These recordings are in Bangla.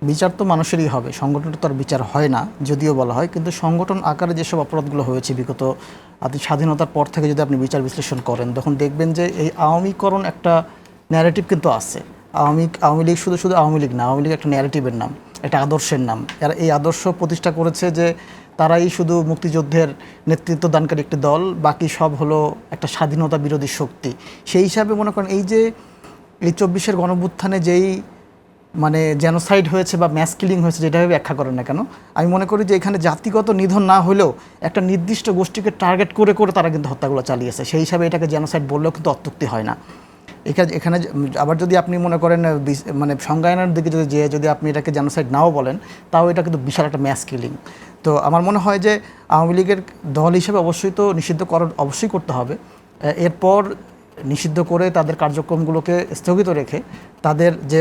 বিচার তো মানুষেরই হবে, সংগঠনটা তো আর বিচার হয় না যদিও বলা হয়, কিন্তু সংগঠন আকারে যেসব অপরাধগুলো হয়েছে বিগত আপনি স্বাধীনতার পর থেকে যদি আপনি বিচার বিশ্লেষণ করেন তখন দেখবেন যে এই আওয়ামীকরণ একটা ন্যারেটিভ কিন্তু আছে। আওয়ামী লীগ শুধু শুধু আওয়ামী লীগ না, আওয়ামী লীগ একটা ন্যারেটিভের নাম, একটা আদর্শের নাম। এরা এই আদর্শ প্রতিষ্ঠা করেছে যে তারাই শুধু মুক্তিযুদ্ধের নেতৃত্ব দানকারী একটি দল, বাকি সব হলো একটা স্বাধীনতা বিরোধী শক্তি। সেই হিসাবে মনে করেন এই যে এই 24-এর গণঅভ্যুত্থানে যেই মানে জেনোসাইড হয়েছে বা ম্যাস কিলিং হয়েছে যেটাভাবে ব্যাখ্যা করেন না কেন, আমি মনে করি যে এখানে জাতিগত নিধন না হলেও একটা নির্দিষ্ট গোষ্ঠীকে টার্গেট করে করে তারা কিন্তু হত্যাগুলো চালিয়েছে। সেই হিসাবে এটাকে জেনোসাইড বললেও কিন্তু অত্যুক্তি হয় না। এখানে আবার যদি আপনি মনে করেন মানে সংজ্ঞায়নের দিকে যদি আপনি এটাকে জেনোসাইড নাও বলেন, তাও এটা কিন্তু বিশাল একটা ম্যাস কিলিং। তো আমার মনে হয় যে আওয়ামী লীগের দল হিসেবে অবশ্যই তো নিষিদ্ধ অবশ্যই করতে হবে। এরপর নিষিদ্ধ করে তাদের কার্যক্রমগুলোকে স্থগিত রেখে তাদের যে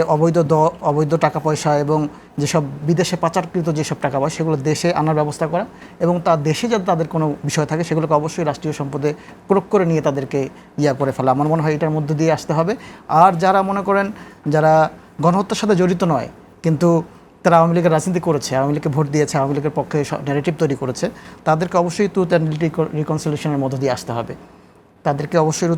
অবৈধ টাকা পয়সা এবং যেসব বিদেশে পাচারকৃত যেসব টাকা পয়সা সেগুলো দেশে আনার ব্যবস্থা করা, এবং তার দেশে যাতে তাদের কোনো বিষয় থাকে সেগুলোকে অবশ্যই রাষ্ট্রীয় সম্পদে প্রয়োগ করে নিয়ে তাদেরকে করে ফেলা। আমার মনে হয় এটার মধ্যে দিয়ে আসতে হবে। আর যারা মনে করেন যারা গণহত্যার সাথে জড়িত নয় কিন্তু তারা আওয়ামী লীগের রাজনীতি করেছে, আওয়ামী লীগকে ভোট দিয়েছে, আওয়ামী লীগের পক্ষে ন্যারেটিভ তৈরি করেছে, তাদেরকে অবশ্যই ট্রুথ অ্যান্ড রিকনসিলিয়েশনের মধ্য দিয়ে আসতে হবে। তাদেরকে অবশ্যই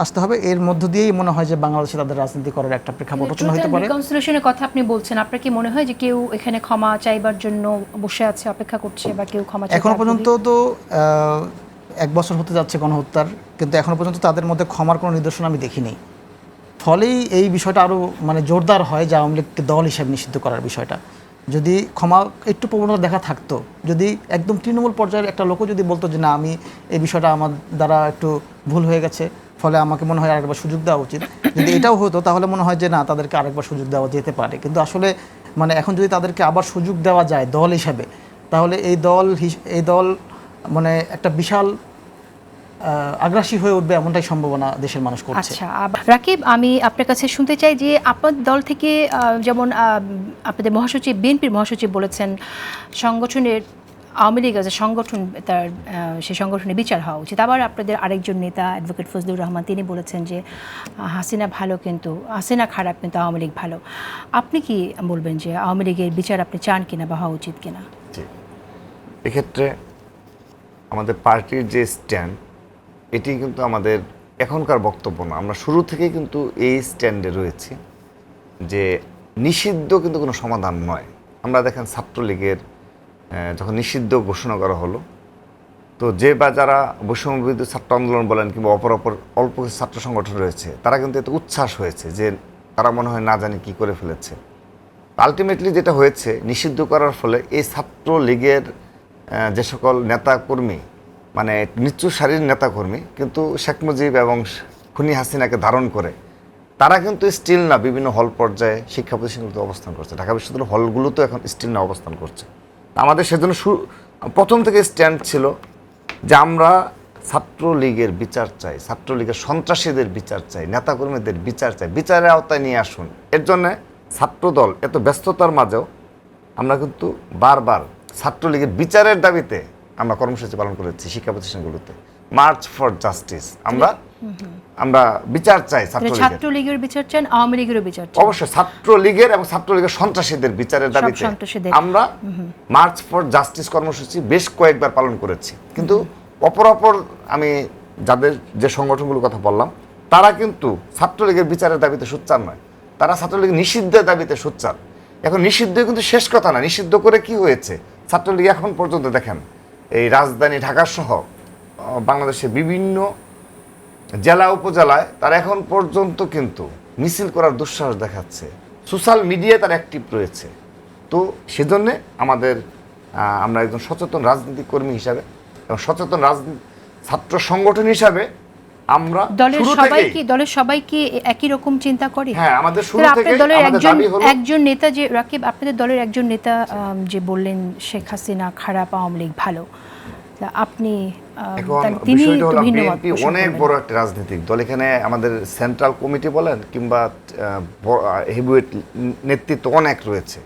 আসতে হবে। এর মধ্য দিয়েই মনে হয় যে বাংলাদেশে তাদের রাজনীতি করার একটা প্রেক্ষাপট রচনা হতে পারে। রিকনসিলিয়েশনের কথা আপনি বলছেন, আপনার কি মনে হয় যে কেউ এখানে ক্ষমা চাইবার জন্য বসে আছে, অপেক্ষা করছে, বা কেউ ক্ষমা চাইতে এখনো পর্যন্ত তো 1 বছর হতে যাচ্ছে গণহত্যার, কিন্তু এখনো পর্যন্ত তাদের মধ্যে ক্ষমার কোনো নিদর্শন আমি দেখিনি। ফলেই এই বিষয়টা আরও মানে জোরদার হয় যে আওয়ামী লীগকে দল হিসেবে নিষিদ্ধ করার বিষয়টা। যদি ক্ষমা একটু প্রবণতা দেখা থাকতো, যদি একদম তৃণমূল পর্যায়ের একটা লোকও যদি বলতো যে না আমি এই বিষয়টা আমার দ্বারা একটু ভুল হয়ে গেছে, ফলে আমাকে মনে হয় আরেকবার সুযোগ দেওয়া উচিত, যদি এটাও হতো তাহলে মনে হয় যে না তাদেরকে আরেকবার সুযোগ দেওয়া যেতে পারে। কিন্তু আসলে মানে এখন যদি তাদেরকে আবার সুযোগ দেওয়া যায় দল হিসাবে, তাহলে এই দল মানে একটা বিশাল আগ্রাসী হয়ে উঠবে এমনটাই সম্ভাবনা দেশের মানুষ করছে। আচ্ছা রাকিব, আমি আপনার কাছে শুনতে চাই যে আপনার দল থেকে যেমন আপনাদের মহাসচিব, বিএনপির মহাসচিব বলেছেন সংগঠনের আওয়ামী লীগ আছে সংগঠন, তার সেই সংগঠনের বিচার হওয়া উচিত। আবার আপনাদের আরেকজন নেতা অ্যাডভোকেট ফজলুর রহমান তিনি বলেছেন যে হাসিনা ভালো কিন্তু হাসিনা খারাপ কিন্তু আওয়ামী লীগ ভালো। আপনি কি বলবেন যে আওয়ামী লীগের বিচার আপনি চান কিনা বা হওয়া উচিত কিনা? এক্ষেত্রে আমাদের পার্টির যে স্ট্যান্ড, এটি কিন্তু আমাদের এখনকার বক্তব্য না। আমরা শুরু থেকেই কিন্তু এই স্ট্যান্ডে রয়েছি যে নিষিদ্ধ কিন্তু কোনো সমাধান নয়। আমরা দেখেন ছাত্রলীগের যখন নিষিদ্ধ ঘোষণা করা হলো, তো যে বা যারা বৈষম্যবিরোধী ছাত্র আন্দোলন বলেন কিংবা অপর অল্প কিছু ছাত্র সংগঠন রয়েছে, তারা কিন্তু এত উচ্ছ্বাস হয়েছে যে তারা মনে হয় না জানি কী করে ফেলেছে। আলটিমেটলি যেটা হয়েছে, নিষিদ্ধ করার ফলে এই ছাত্রলীগের যে সকল নেতাকর্মী, মানে নিচু সারির নেতাকর্মী, কিন্তু শেখ মুজিব এবং খুনি হাসিনাকে ধারণ করে তারা কিন্তু স্টিল না বিভিন্ন হল পর্যায়ে শিক্ষা প্রতিষ্ঠানগুলোতে অবস্থান করছে। ঢাকা বিশ্ববিদ্যালয়ের হলগুলোতেও এখন স্টিল না অবস্থান করছে। আমাদের সেজন্য প্রথম থেকে স্ট্যান্ড ছিল যে আমরা ছাত্রলীগের বিচার চাই, ছাত্রলীগের সন্ত্রাসীদের বিচার চাই, নেতাকর্মীদের বিচার চাই, বিচারের আওতায় নিয়ে আসুন। এর জন্যে ছাত্রদল এত ব্যস্ততার মাঝেও আমরা কিন্তু বারবার ছাত্রলীগের বিচারের দাবিতে আমরা কর্মসূচি পালন করেছি শিক্ষা প্রতিষ্ঠানগুলোতে। মার্চ ফর জাস্টিস, আমরা বিচার চাই, ছাত্রলীগের বিচার চান, আওয়ামী লীগেরও বিচার চান, অবশ্যই ছাত্রলীগের এবং ছাত্রলীগের সন্ত্রাসীদের বিচারের দাবিতে আমরা মার্চ ফর জাস্টিস কর্মসূচি বেশ কয়েকবার পালন করেছি। কিন্তু অপর আমি যাদের যে সংগঠনগুলোর কথা বললাম, তারা কিন্তু ছাত্রলীগের বিচারের দাবিতে সোচ্চার নয়, তারা ছাত্রলীগের নিষিদ্ধের দাবিতে সোচ্চার। এখন নিষিদ্ধ কিন্তু শেষ কথা না। নিষিদ্ধ করে কি হয়েছে? ছাত্রলীগ এখন পর্যন্ত দেখেন এই রাজধানী ঢাকা সহ বাংলাদেশের বিভিন্ন জেলা উপজেলায় তারা এখন পর্যন্ত কিন্তু মিছিল করার দুঃসাহস দেখাচ্ছে, সোশ্যাল মিডিয়ায় তারা অ্যাক্টিভ রয়েছে। তো সেজন্যে আমরা একজন সচেতন রাজনীতি কর্মী হিসাবে এবং সচেতন রাজনীতি ছাত্র সংগঠন হিসাবে আমরা দলের সবাই কি একই রকম চিন্তা করে? হ্যাঁ, আমাদের শুরু থেকে আমাদের দাবি হলো, একজন নেতা যে রাকিব, আপনাদের দলের একজন নেতা যে বললেন শেখ হাসিনা খারাপ, আওয়ামী লীগ ভালো, আপনি তিনি বিএনপি অনেক বড় একটা রাজনৈতিক দল। এখানে আমাদের সেন্ট্রাল কমিটি বলেন কিংবা হেভিওয়েট নেতৃত্ব অনেক রয়েছে।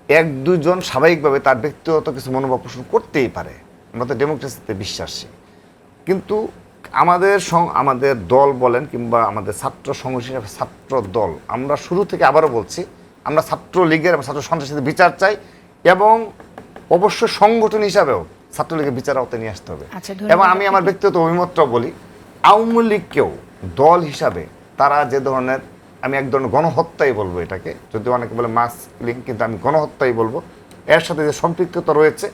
এক দুইজন স্বাভাবিকভাবে তার ব্যক্তিগত কিছু মনোভাব পোষণ করতেই পারে, আমরা তো ডেমোক্রেসিতে বিশ্বাসী। কিন্তু আমাদের দল বলেন কিংবা আমাদের ছাত্র সংগঠন, ছাত্র দল, আমরা শুরু থেকে আবারও বলছি আমরা ছাত্রলীগের এবং ছাত্র সন্ত্রাসীদের বিচার চাই, এবং অবশ্য সংগঠন হিসাবেও ছাত্রলীগের বিচার আওতায় নিয়ে আসতে হবে। আচ্ছা, এবং ধন্যবাদ আমি আমার ব্যক্তিগত অভিমতটা বলি, আওয়ামী লীগকেও দল হিসাবে তারা যে ধরনের, আমি এক ধরনের গণহত্যাই বলবো এটাকে, যদিও অনেকে বলে মাস কিলিং, কিন্তু আমি গণহত্যাই বলবো, এর সাথে যে সম্পৃক্ততা রয়েছে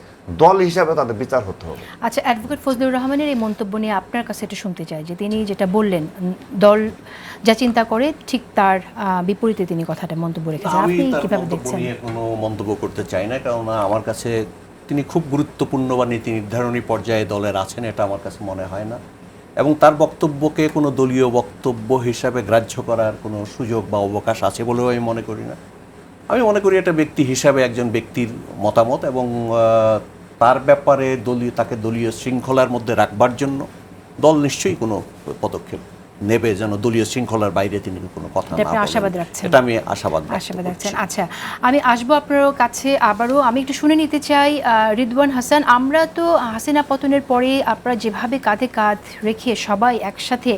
দল হিসাবে তাদের বিচার হতে হবে। আচ্ছা, অ্যাডভোকেট ফজলুর রহমানের এই মন্তব্য নিয়ে আপনার কাছে এটা শুনতে চাই যে তিনি যেটা বললেন, দল যা চিন্তা করে ঠিক তার বিপরীতে তিনি কথাটা মন্তব্য রেখেছেন, আমি আপনি তার কিভাবে মন্তব্য দেখছেন? নিয়ে কোনো মন্তব্য করতে চাই না, কারণ আমার কাছে তিনি খুব গুরুত্বপূর্ণ বা নীতি নির্ধারণী পর্যায়ে দলের আছেন এটা আমার কাছে মনে হয় না, এবং তার বক্তব্যকে কোনো দলীয় বক্তব্য হিসাবে গ্রাহ্য করার কোনো সুযোগ বা অবকাশ আছে বলেও আমি মনে করি না। আমি মনে করি এটা ব্যক্তি হিসাবে একজন ব্যক্তির মতামত, এবং তার ব্যাপারে তাকে দলীয় শৃঙ্খলার মধ্যে রাখবার জন্য দল নিশ্চয়ই কোনো পদক্ষেপ নেবে, যেন দলীয় শৃঙ্খলার বাইরে তিনি কোনো কথা না এটা আপনি বলেন। আশাবাদ রাখছেন? এটা আমি আশাবাদ রাখছেন। আচ্ছা, আমি আসবো আপনার কাছে আবারও। আমি একটু শুনে নিতে চাই রিদওয়ান হাসান, আমরা তো হাসিনা পতনের পরে আপনারা যেভাবে কাঁধে কাঁধ রেখে সবাই একসাথে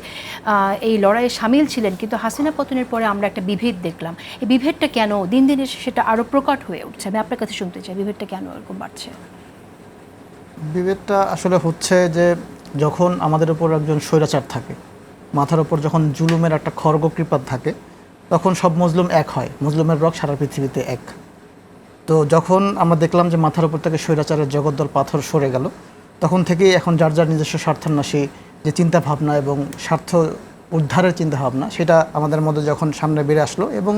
এই লড়াইয়ে সামিল ছিলেন, কিন্তু হাসিনা পতনের পরে আমরা একটা বিভেদ দেখলাম। এই বিভেদটা কেন দিন দিন সেটা আরও প্রকট হয়ে উঠছে? আমি আপনার কাছে শুনতে চাই, বিভেদটা কেন এরকম বাড়ছে? বিভেদটা আসলে হচ্ছে যে যখন আমাদের উপর একজন স্বৈরাচার থাকে, মাথার উপর যখন জুলুমের একটা খড়গকৃপাত থাকে, তখন সব মজলুম এক হয়, মজলুমের রক সারা পৃথিবীতে এক। তো যখন আমরা দেখলাম যে মাথার উপর থেকে স্বৈরাচারের জগদ্দল পাথর সরে গেল, তখন থেকেই এখন যার যার নিজস্ব স্বার্থান্বেষী যে চিন্তা ভাবনা এবং স্বার্থ উদ্ধারের চিন্তা ভাবনা, সেটা আমাদের মধ্যে যখন সামনে বেড়ে আসলো, এবং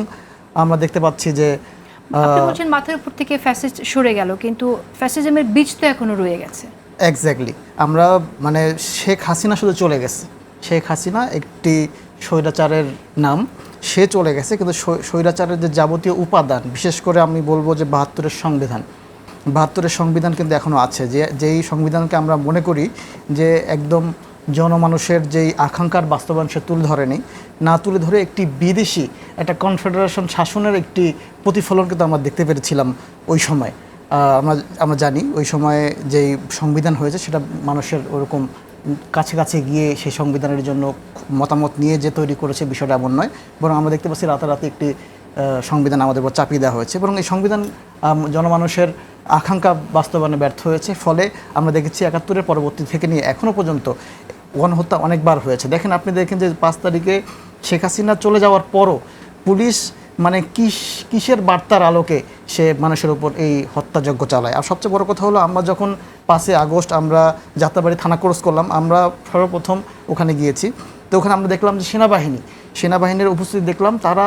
আমরা দেখতে পাচ্ছি যে আপনি বলছেন মাথার উপর থেকে ফ্যাসিস্ট সরে গেল, কিন্তু ফ্যাসিজমের বীজ তো এখনো রয়ে গেছে। এক্স্যাক্টলি, আমরা মানে শেখ হাসিনা শুধু চলে গেছে, শেখ হাসিনা একটি স্বৈরাচারের নাম, সে চলে গেছে, কিন্তু স্বৈরাচারের যে যাবতীয় উপাদান, বিশেষ করে আমি বলবো যে ৭২-এর সংবিধান কিন্তু এখনও আছে, যেই সংবিধানকে আমরা মনে করি যে একদম জনমানুষের যেই আকাঙ্ক্ষার বাস্তবায়ন সে তুলে ধরেনি, না তুলে ধরে একটি বিদেশি একটা কনফেডারেশন শাসনের একটি প্রতিফলন কিন্তু আমরা দেখতে পেরেছিলাম ওই সময়। আমরা জানি ওই সময়ে যেই সংবিধান হয়েছে সেটা মানুষের ওরকম কাছে গিয়ে সেই সংবিধানের জন্য মতামত নিয়ে যে তৈরি করেছে বিষয়টা এমন নয়, বরং আমরা দেখতে পাচ্ছি রাতারাতি একটি সংবিধান আমাদের উপর চাপিয়ে দেওয়া হয়েছে, বরং এই সংবিধান জনমানুষের আকাঙ্ক্ষা বাস্তবায়নে ব্যর্থ হয়েছে। ফলে আমরা দেখেছি ৭১-এর পরবর্তী থেকে নিয়ে এখনও পর্যন্ত গণহত্যা অনেকবার হয়েছে। দেখেন, আপনি দেখেন যে ৫ তারিখে শেখ হাসিনা চলে যাওয়ার পরও পুলিশ মানে কিসের বার্তার আলোকে সে মানুষের উপর এই হত্যাযজ্ঞ চালায়। আর সবচেয়ে বড় কথা হলো, আমরা যখন ৫ই আগস্ট আমরা যাত্রাবাড়ি থানা ক্রস করলাম, আমরা সর্বপ্রথম ওখানে গিয়েছি। তো ওখানে আমরা দেখলাম যে সেনাবাহিনীর উপস্থিতি দেখলাম, তারা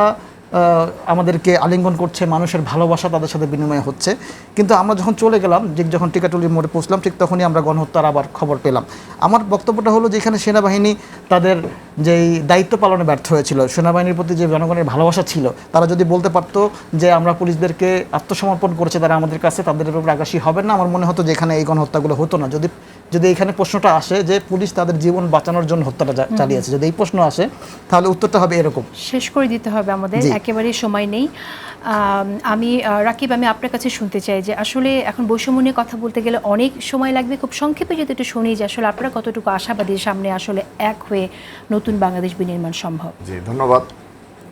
আমাদেরকে আলিঙ্গন করছে, মানুষের ভালোবাসা তাদের সাথে বিনিময় হচ্ছে। কিন্তু আমরা যখন চলে গেলাম, যখন টিকাটুলি মোড়ে পৌঁছলাম, ঠিক তখনই আমরা গণহত্যার আবার খবর পেলাম। আমার বক্তব্যটা হলো যে এখানে সেনাবাহিনী তাদের যেই দায়িত্ব পালনে ব্যর্থ হয়েছিল, সেনাবাহিনীর প্রতি যে জনগণের ভালোবাসা ছিল, তারা যদি বলতে পারতো যে আমরা পুলিশদেরকে আত্মসমর্পণ করেছে তারা আমাদের কাছে, তাদের উপর আগ্রাসী হবেন না, আমার মনে হতো যে এখানে এই গণহত্যাগুলো হতো না। যদি এখানে প্রশ্নটা আসে যে পুলিশ তাদের জীবন বাঁচানোর জন্য হত্যাটা চালিয়েছে, যদি এই প্রশ্ন আসে, তাহলে উত্তরটা হবে এরকম। শেষ করে দিতে হবে আমাদের, একেবারেই সময় নেই। আমি রাকিব, আমি আপনার কাছে শুনতে চাই যে আসলে এখন বৈষম্য নিয়ে কথা বলতে গেলে অনেক সময় লাগবে, খুব সংক্ষেপে যদি একটু শুনি যে আসলে আপনারা কতটুকু আশাবাদী সামনে আসলে এক হয়ে নতুন বাংলাদেশ বিনির্মাণ সম্ভব। জি, ধন্যবাদ।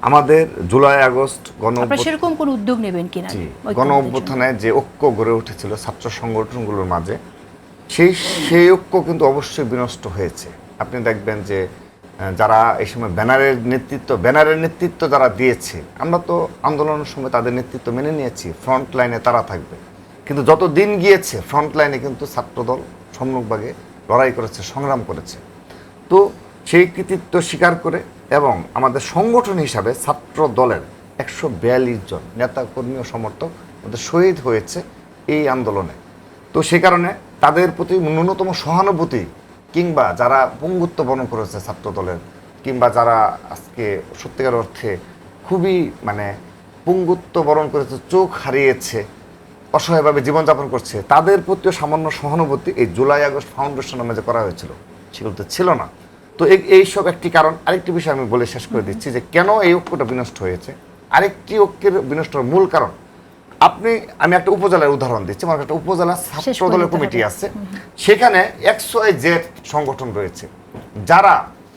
আমাদের জুলাই আগস্ট সেরকম কোনো উদ্যোগ নেবেন কিনা? গণ অভ্যুত্থানে যে ঐক্য গড়ে উঠেছিল ছাত্র সংগঠনগুলোর মাঝে, সেই ঐক্য কিন্তু অবশ্যই বিনষ্ট হয়েছে। আপনি দেখবেন যে যারা এই সময় ব্যানারের নেতৃত্ব যারা দিয়েছে, আমরা তো আন্দোলনের সময় তাদের নেতৃত্ব মেনে নিয়েছি, ফ্রন্ট লাইনে তারা থাকবে, কিন্তু যত দিন গিয়েছে ফ্রন্ট লাইনে কিন্তু ছাত্রদল সম্মুখভাগে লড়াই করেছে, সংগ্রাম করেছে। তো সেই কৃতিত্ব স্বীকার করে, এবং আমাদের সংগঠন হিসাবে ছাত্র দলের ১৪২ জন নেতা কর্মী ও সমর্থক আমাদের শহীদ হয়েছে এই আন্দোলনে। তো সেই কারণে তাদের প্রতি ন্যূনতম সহানুভূতি, কিংবা যারা পঙ্গুত্ব বরণ করেছে ছাত্র দলের, কিংবা যারা আজকে সত্যিকার অর্থে খুবই মানে পঙ্গুত্ব বরণ করেছে, চোখ হারিয়েছে, অসহায়ভাবে জীবনযাপন করছে, তাদের প্রতিও সামান্য সহানুভূতি এই জুলাই আগস্ট ফাউন্ডেশন নামে যে করা হয়েছিল সেগুলো তো ছিল না। তো এইসব একটি কারণ। আরেকটি বিষয় আমি বলে শেষ করে দিচ্ছি যে কেন এই ঐক্যটা বিনষ্ট হয়েছে। আরেকটি ঐক্যের বিনষ্ট মূল কারণ, আমি একটা উপজেলার উদাহরণ দিচ্ছি। আমার একটা উপজেলা ছাত্র দলের কমিটি আছে, সেখানে XYZ সংগঠন রয়েছে, যারা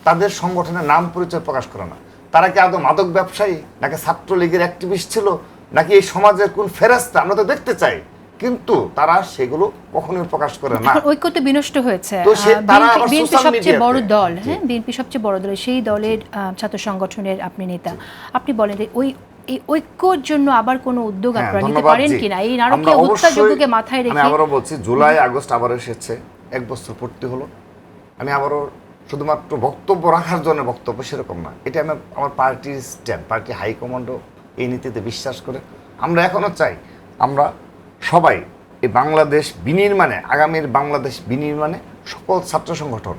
তাদের সংগঠনের নাম পরিচয় প্রকাশ করে না। তারা কি আদৌ মাদক ব্যবসায়ী, নাকি ছাত্রলীগের অ্যাক্টিভিস্ট ছিল, নাকি এই সমাজের কোন ফেরেশতা, আমরা তো দেখতে চাই, কিন্তু তারা সেগুলো কখনোই প্রকাশ করে না। এখন ঐক্য তো বিনষ্ট হয়েছে। তো তারা আবার বিএনপি সোশ্যাল সবচেয়ে বড় মিডিয়াতে- দল, হ্যাঁ, বিএনপি সবচেয়ে বড় দল, সেই দলের ছাত্র সংগঠনের আপনি নেতা, আপনি বলেন যে এই ঐক্যর জন্য আবার কোনো উদ্যোগ হ্যাঁ, আপনারা নিতে ধন্যবাদ পারেন জি। কিনা, এই আমরা নারকীয় অবশ্যই- হত্যাযজ্ঞকে মাথায় আমি রেখে? আবারও বলছি, জুলাই আগস্ট আবার এসেছে, 1 বছর পূর্তি হলো। আমি আবারও শুধুমাত্র বক্তব্য রাখার জন্য বক্তব্য সেরকম না, এটা আমার পার্টির স্ট্যান্ড, পার্টি হাইকমান্ডও এই নীতিতে বিশ্বাস করে। আমরা এখনো চাই আমরা সবাই এই বাংলাদেশ বিনির্মাণে, আগামীর বাংলাদেশ বিনির্মাণে সকল ছাত্র সংগঠন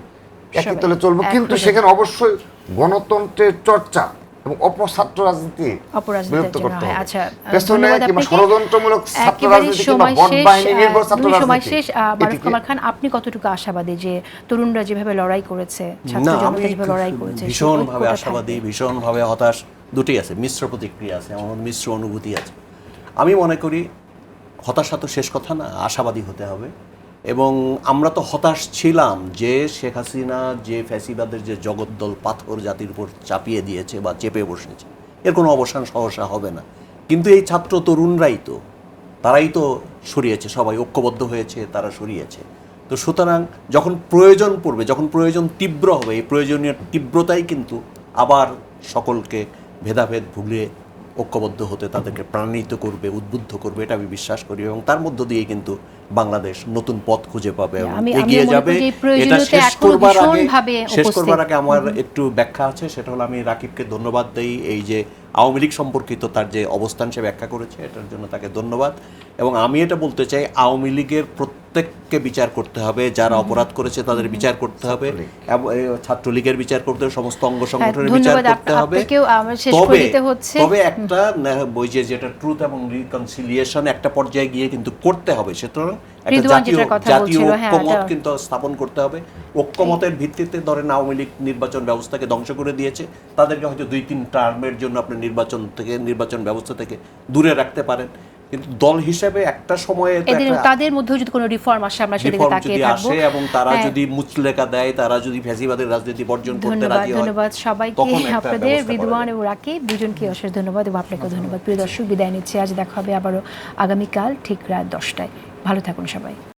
একই সবাই তলে চলবো, এক কিন্তু হয়ে সেখানে অবশ্যই গণতন্ত্রের চর্চা এবং অপছাত্র রাজনীতি অপরাজনীতির বিলুপ্ত জন্য করতে হয়। হবে। আচ্ছা, পেছনে ধন্যবাদ কিংবা আপনাকে। ষড়যন্ত্রমূলক ছাত্র একেবারে রাজনীতি কিংবা সময় ভোট শেষ, বাহিনী নির্ভর ছাত্র সময় রাজনীতি, শেষ। মারুফ এটিকে- কামাল খান, আপনি কতটুকু আশাবাদী যে তরুণরা যেভাবে লড়াই করেছে, ছাত্র না, জনতা আমি যেভাবে লড়াই করেছে, সেই ভীষণভাবে ঐক্যটা আশাবাদী, থাকবে? ভীষণভাবে হতাশ, দুটোই আছে, মিশ্র প্রতিক্রিয়া আছে, আমার মিশ্র অনুভূতি আছে। আমি মনে করি হতাশা তো শেষ কথা না, আশাবাদী হতে হবে। এবং আমরা তো হতাশ ছিলাম যে শেখ হাসিনা যে ফ্যাসিবাদের যে জগদ্দল পাথর জাতির উপর চাপিয়ে দিয়েছে বা চেপে বসেছে, এর কোনো অবসান সহসা হবে না। কিন্তু এই ছাত্র তরুণরাই তো, তারাই তো সরিয়েছে, সবাই ঐক্যবদ্ধ হয়েছে, তারা সরিয়েছে। তো সুতরাং যখন প্রয়োজন পড়বে, যখন প্রয়োজন তীব্র হবে, এই প্রয়োজনীয় তীব্রতাই কিন্তু আবার সকলকে ভেদাভেদ ভুলে ঐক্যবদ্ধ হতে তাদেরকে প্রাণিত করবে, উদ্বুদ্ধ করবে, এটা আমি বিশ্বাস করি। এবং তার মধ্য দিয়ে কিন্তু বাংলাদেশ নতুন পথ খুঁজে পাবে এবং আমি এগিয়ে মনে যাবে। করি যে এই এটা প্রয়োজনীয়তা শেষ এখনো করবার আগে, ভীষণভাবে শেষ উপস্থিত। করবার আগে আমার একটু ব্যাখ্যা আছে, সেটা হলো আমি রাকিবকে ধন্যবাদ দেই, এই যে আওয়ামী লীগ সম্পর্কিত তার যে অবস্থান সে ব্যাখ্যা করেছে, এটার জন্য তাকে ধন্যবাদ। এবং আমি এটা বলতে চাই, আওয়ামী লীগের প্রত্যেককে বিচার করতে হবে, যারা অপরাধ করেছে তাদের বিচার করতে হবে, এবং ছাত্রলীগের বিচার করতে হবে, সমস্ত অঙ্গ সংগঠনের বিচার ধন্যবাদ। করতে হবে। আপনাকেও আমার শেষ করে দিতে হচ্ছে। তবে একটা বই যেটা ট্রুথ এবং রিকনসিলিয়েশন একটা পর্যায়ে গিয়ে কিন্তু করতে হবে, সুতরাং একটা রিদওয়ান জাতীয় যেটার কথা জাতীয় বলছিল, হ্যাঁ, ঐক্যমত এটা- কিন্তু স্থাপন করতে হবে। ঐক্যমতের ভিত্তিতে ধরেন আওয়ামী লীগ নির্বাচন ব্যবস্থাকে ধ্বংস করে দিয়েছে, তাদেরকে হয়তো 2-3 টার্মের জন্য আপনি নির্বাচন ব্যবস্থা থেকে দূরে রাখতে পারেন, কিন্তু দল হিসেবে একটা সময়ে তো এদের একটা তাদের মধ্যেও যদি কোনো রিফর্ম আসে, আমরা সেদিকে রিফর্ম তাকিয়ে যদি থাকবো। আসে এবং তারা হ্যাঁ, যদি মুচলেকা দেয়, তারা যদি ফ্যাসিবাদের রাজনীতি বর্জন করতে ধন্যবাদ, রাজি হয়, ধন্যবাদ সবাইকে, তখন একটা আপনাদের ব্যবস্থা করা রিদওয়ান যাবে। এবং রাকিব দুজনকে অশেষ ধন্যবাদ এবং আপনাকেও ধন্যবাদ। প্রিয় দর্শক, বিদায় নিচ্ছি। আজ দেখা হবে আবারও আগামীকাল ঠিক রাত 10টায়। ভালো থাকুন সবাই।